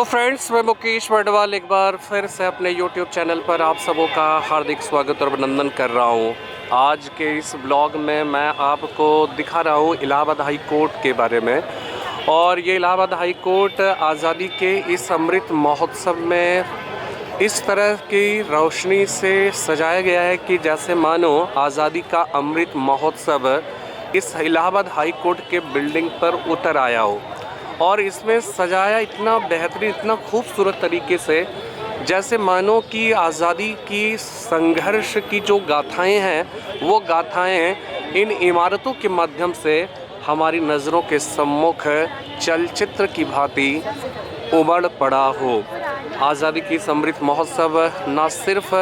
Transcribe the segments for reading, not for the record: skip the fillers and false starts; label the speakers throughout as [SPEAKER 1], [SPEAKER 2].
[SPEAKER 1] Friends, मैं मुकेश वर्डवाल एक बार फिर से अपने YouTube चैनल पर आप सबों का हार्दिक स्वागत और अभिनंदन कर रहा हूं। आज के इस ब्लॉग में मैं आपको दिखा रहा हूं इलाहाबाद हाई कोर्ट के बारे में। और ये इलाहाबाद हाई कोर्ट आज़ादी के इस अमृत महोत्सव में इस तरह की रोशनी से सजाया गया है कि जैसे मानो आज़ादी का अमृत महोत्सव इस इलाहाबाद हाई कोर्ट के बिल्डिंग पर उतर आया हो। और इसमें सजाया इतना बेहतरीन, इतना खूबसूरत तरीके से जैसे मानो कि आज़ादी की संघर्ष की जो गाथाएं हैं वो गाथाएं इन इमारतों के माध्यम से हमारी नज़रों के सम्मुख चलचित्र की भांति उमड़ पड़ा हो। आज़ादी की अमृत महोत्सव न सिर्फ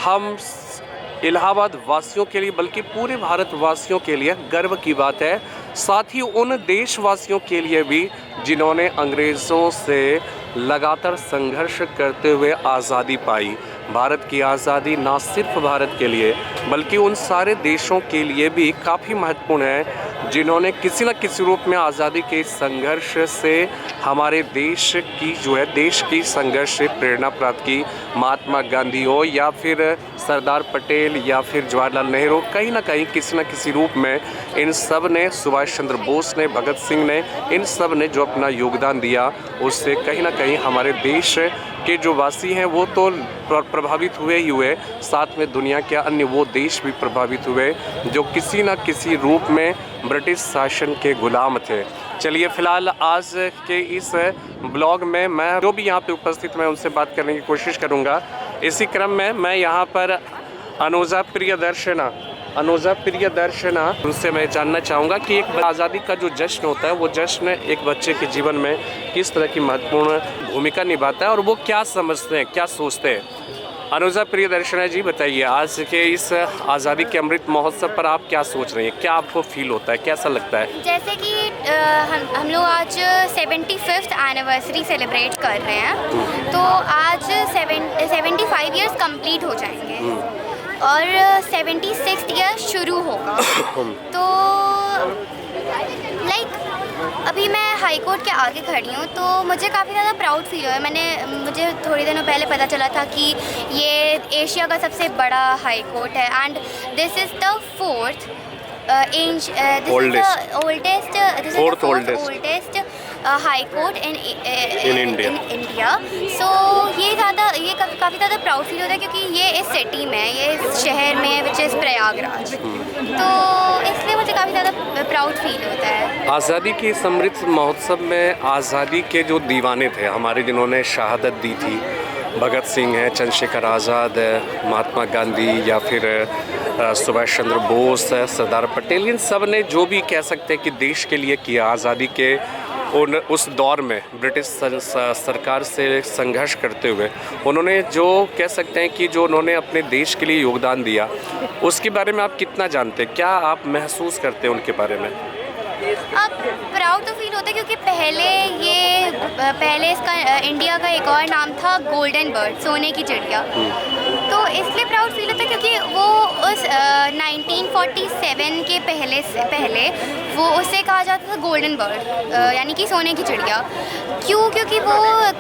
[SPEAKER 1] हम इलाहाबाद वासियों के लिए बल्कि पूरे भारतवासियों के लिए गर्व की बात है, साथ ही उन देशवासियों के लिए भी जिन्होंने अंग्रेज़ों से लगातार संघर्ष करते हुए आज़ादी पाई। भारत की आज़ादी ना सिर्फ भारत के लिए बल्कि उन सारे देशों के लिए भी काफ़ी महत्वपूर्ण है जिन्होंने किसी न किसी रूप में आज़ादी के संघर्ष से हमारे देश की संघर्ष से प्रेरणा प्राप्त की। महात्मा गांधी हो या फिर सरदार पटेल या फिर जवाहरलाल नेहरू, कहीं ना कहीं किसी न किसी रूप में इन सब ने, सुभाष चंद्र बोस ने, भगत सिंह ने, इन सब ने जो अपना योगदान दिया उससे कहीं ना कहीं हमारे देश के जो वासी हैं वो तो प्रभावित हुए ही हुए, साथ में दुनिया के अन्य वो देश भी प्रभावित हुए जो किसी न किसी रूप में ब्रिटिश शासन के गुलाम थे। चलिए फ़िलहाल आज के इस ब्लॉग में मैं जो भी यहाँ पे उपस्थित मैं उनसे बात करने की कोशिश करूँगा। इसी क्रम में मैं यहाँ पर अनुजा प्रियदर्शना उनसे मैं जानना चाहूँगा कि एक आज़ादी का जो जश्न होता है वो जश्न एक बच्चे के जीवन में किस तरह की महत्वपूर्ण भूमिका निभाता है और वो क्या समझते हैं, क्या सोचते हैं। अनुजा प्रियदर्शना जी, बताइए आज के इस आज़ादी के अमृत महोत्सव पर आप क्या सोच रही हैं, क्या आपको फील होता है, कैसा लगता है?
[SPEAKER 2] जैसे कि हम लोग आज 75th एनिवर्सरी सेलिब्रेट कर रहे हैं, तो आज 75 इयर्स कंप्लीट हो जाएंगे और 76th ईयर शुरू होगा। तो अभी मैं हाई कोर्ट के आगे खड़ी हूँ तो मुझे काफ़ी ज़्यादा प्राउड फील हुआ है। मुझे थोड़ी दिनों पहले पता चला था कि ये एशिया का सबसे बड़ा हाई कोर्ट है and this is the fourth oldest high court in India. So ये काफ़ी ज़्यादा प्राउड फील होता है क्योंकि ये इस सिटी में, ये इस शहर में विच इज़ प्रयागराज, तो इसलिए मुझे काफ़ी ज़्यादा प्राउड फील होता है।
[SPEAKER 1] आज़ादी के अमृत महोत्सव में आज़ादी के जो दीवाने थे हमारे, जिन्होंने शहादत दी थी, भगत सिंह है, चंद्रशेखर आज़ाद है, महात्मा गांधी या फिर सुभाष चंद्र बोस है, सरदार पटेल, इन सब ने जो भी कह सकते हैं कि देश के लिए किया, आज़ादी के उस दौर में ब्रिटिश सरकार से संघर्ष करते हुए उन्होंने जो कह सकते हैं कि जो उन्होंने अपने देश के लिए योगदान दिया, उसके बारे में आप कितना जानते हैं, क्या आप महसूस करते हैं उनके बारे में?
[SPEAKER 2] अब प्राउड तो फील होता है क्योंकि पहले इसका इंडिया का एक और नाम था गोल्डन बर्ड, सोने की चिड़िया। तो इसलिए प्राउड फील होता है क्योंकि वो उस 1947 के पहले वो उसे कहा जाता था गोल्डन बर्ड, यानी कि सोने की चिड़िया। क्यों? क्योंकि वो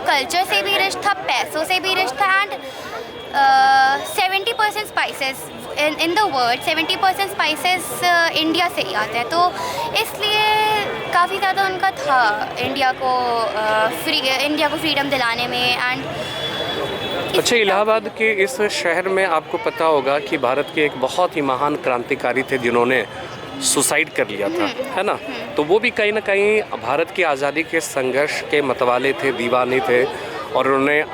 [SPEAKER 2] कल्चर से भी रिच था, पैसों से भी रिच था and 70% spices in the world, 70% spices India से ही आते हैं। तो इसलिए काफ़ी ज़्यादा उनका था इंडिया को फ्रीडम दिलाने में एंड।
[SPEAKER 1] अच्छा, इलाहाबाद के इस शहर में आपको पता होगा कि भारत के एक बहुत ही महान क्रांतिकारी थे जिन्होंने सुसाइड कर लिया था, है ना? तो वो भी कहीं ना कहीं भारत की आज़ादी के संघर्ष के मतवाले थे, दीवाने थे और उन्होंने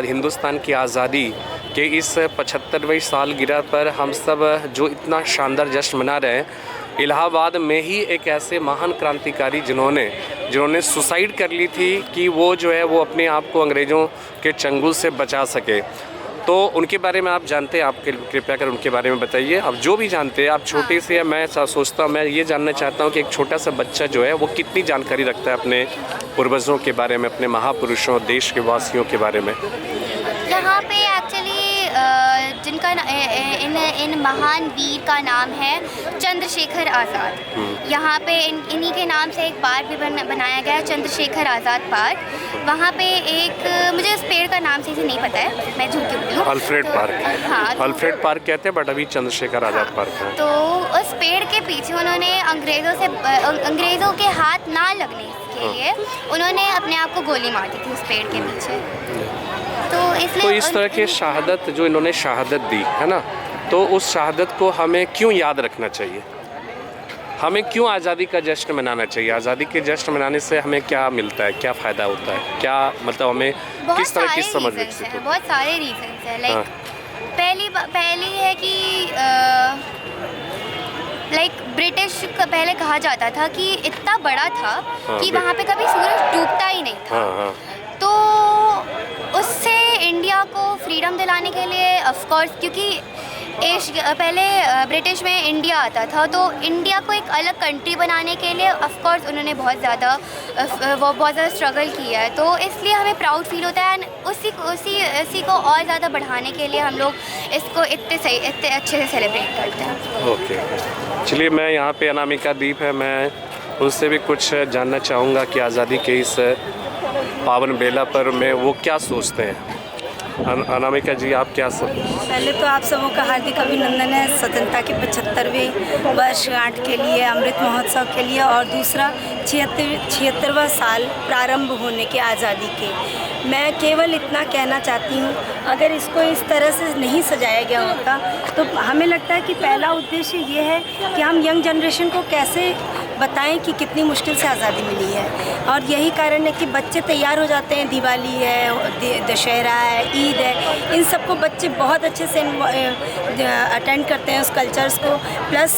[SPEAKER 1] हिंदुस्तान की आज़ादी के इस 75वें सालगिरह पर हम सब जो इतना शानदार जश्न मना रहे हैं, इलाहाबाद में ही एक ऐसे महान क्रांतिकारी जिन्होंने सुसाइड कर ली थी कि वो जो है वो अपने आप को अंग्रेज़ों के चंगुल से बचा सके। तो उनके बारे में आप जानते हैं, आप कृपया कर उनके बारे में बताइए। आप जो भी जानते हैं, आप छोटे से, मैं सोचता हूँ, मैं ये जानना चाहता हूँ कि एक छोटा सा बच्चा जो है वो कितनी जानकारी रखता है अपने पूर्वजों के बारे में, अपने महापुरुषों, देश के वासियों के बारे में।
[SPEAKER 2] यहाँ पे एक्चुअली जिनका इन महान वीर का नाम है चंद्रशेखर आज़ाद। यहाँ पे इन्हीं के नाम से एक पार्क भी बनाया गया है, चंद्रशेखर आज़ाद पार्क। वहाँ पे एक, मुझे उस पेड़ का नाम सही से नहीं पता है, मैं झूठ क्यों बोलूं।
[SPEAKER 1] Alfred park.
[SPEAKER 2] हाँ,
[SPEAKER 1] अल्फ्रेड पार्क कहते हैं, बट अभी चंद्रशेखर आज़ाद पार्क है।
[SPEAKER 2] तो उस पेड़ के पीछे उन्होंने अंग्रेज़ों के हाथ ना लगने के लिए उन्होंने अपने आप को गोली मार दी थी उस पेड़ के पीछे। तो इसलिए
[SPEAKER 1] तो इस तरह के शहादत जो इन्होंने शहादत दी है ना, तो उस शहादत को हमें क्यों याद रखना चाहिए? हमें क्यों आज़ादी का जश्न मनाना चाहिए? आज़ादी के जश्न मनाने से हमें क्या मिलता है, क्या फ़ायदा होता है, क्या मतलब हमें किस तरह की समझ विकसित होती है?
[SPEAKER 2] बहुत सारे रीजंस हैं। लाइक पहली है कि लाइक ब्रिटिश का पहले कहा जाता था कि इतना बड़ा था कि वहाँ पे कभी सूरज डूबता ही नहीं था। तो उससे इंडिया को फ्रीडम दिलाने के लिए ऑफ कोर्स, क्योंकि पहले ब्रिटिश में इंडिया आता था, तो इंडिया को एक अलग कंट्री बनाने के लिए ऑफ कोर्स उन्होंने बहुत ज़्यादा स्ट्रगल किया है। तो इसलिए हमें प्राउड फील होता है, एंड उसी को और ज़्यादा बढ़ाने के लिए हम लोग इसको इतने अच्छे से सेलिब्रेट करते हैं।
[SPEAKER 1] ओके, चलिए, मैं यहाँ पे अनामिका दीप है, मैं उससे भी कुछ जानना चाहूँगा कि आज़ादी के इस पावन बेला पर में वो क्या सोचते हैं। अनामिका जी, आप क्या सब?
[SPEAKER 3] पहले तो आप सबों का हार्दिक अभिनंदन है स्वतंत्रता के 75वें वर्षगांठ के लिए, अमृत महोत्सव के लिए, और दूसरा 76वां साल प्रारंभ होने के आज़ादी के। मैं केवल इतना कहना चाहती हूँ, अगर इसको इस तरह से नहीं सजाया गया होता तो हमें लगता है कि पहला उद्देश्य ये है कि हम यंग जनरेशन को कैसे बताएं कि कितनी मुश्किल से आज़ादी मिली है। और यही कारण है कि बच्चे तैयार हो जाते हैं, दिवाली है, दशहरा है, ईद है, इन सबको बच्चे बहुत अच्छे से अटेंड करते हैं उस कल्चर्स को। प्लस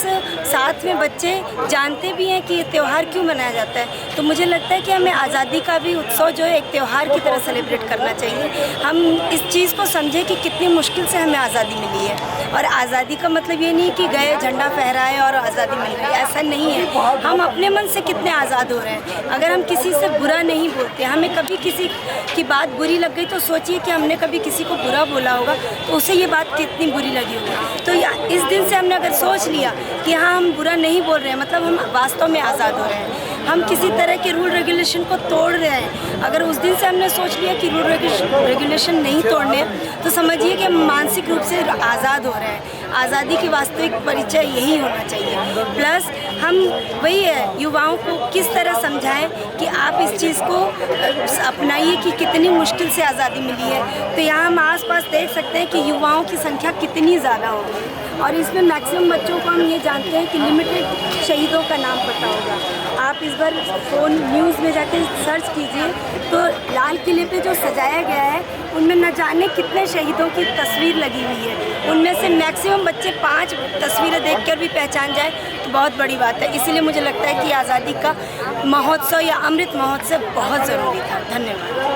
[SPEAKER 3] साथ में बच्चे जानते भी हैं कि ये त्यौहार क्यों मनाया जाता है। तो मुझे लगता है कि हमें आज़ादी का भी उत्सव जो है एक त्यौहार की तरह सेलिब्रेट करना चाहिए। हम इस चीज़ को समझें कि कितनी मुश्किल से हमें आज़ादी मिली है, और आज़ादी का मतलब ये नहीं कि गए झंडा फहराए और आज़ादी मिल गई, ऐसा नहीं है। हम अपने मन से कितने आज़ाद हो रहे हैं। अगर हम किसी से बुरा नहीं बोलते, हमें कभी किसी की बात बुरी लग गई तो सोचिए कि हमने कभी किसी को बुरा बोला होगा तो उसे ये बात कितनी बुरी लगी होगी। तो इस दिन से हमने अगर सोच लिया कि हाँ, हम बुरा नहीं बोल रहे हैं, मतलब हम वास्तव में आज़ाद हो रहे हैं, हम किसी तरह के रूल रेगुलेशन को तोड़ रहे हैं। अगर उस दिन से हमने सोच लिया कि रूल रेगुलेशन नहीं तोड़ने, तो समझिए कि हम मानसिक रूप से आज़ाद हो रहे हैं। आज़ादी की वास्तविक परिचय यही होना चाहिए। प्लस हम वही है, युवाओं को किस तरह समझाएं कि आप इस चीज़ को अपनाइए कि कितनी मुश्किल से आज़ादी मिली है। तो यहाँ हम आसपास देख सकते हैं कि युवाओं की संख्या कितनी ज़्यादा होगी, और इसमें मैक्सिमम बच्चों को हम ये जानते हैं कि लिमिटेड शहीदों का नाम पता होगा। आप इस बार फ़ोन न्यूज़ में जाके सर्च कीजिए तो लाल किले पे जो सजाया गया है उनमें न जाने कितने शहीदों की तस्वीर लगी हुई है। उनमें से मैक्सिमम बच्चे 5 तस्वीरें देखकर भी पहचान जाए तो बहुत बड़ी बात है। इसीलिए मुझे लगता है कि आज़ादी का महोत्सव या अमृत महोत्सव बहुत ज़रूरी था। धन्यवाद।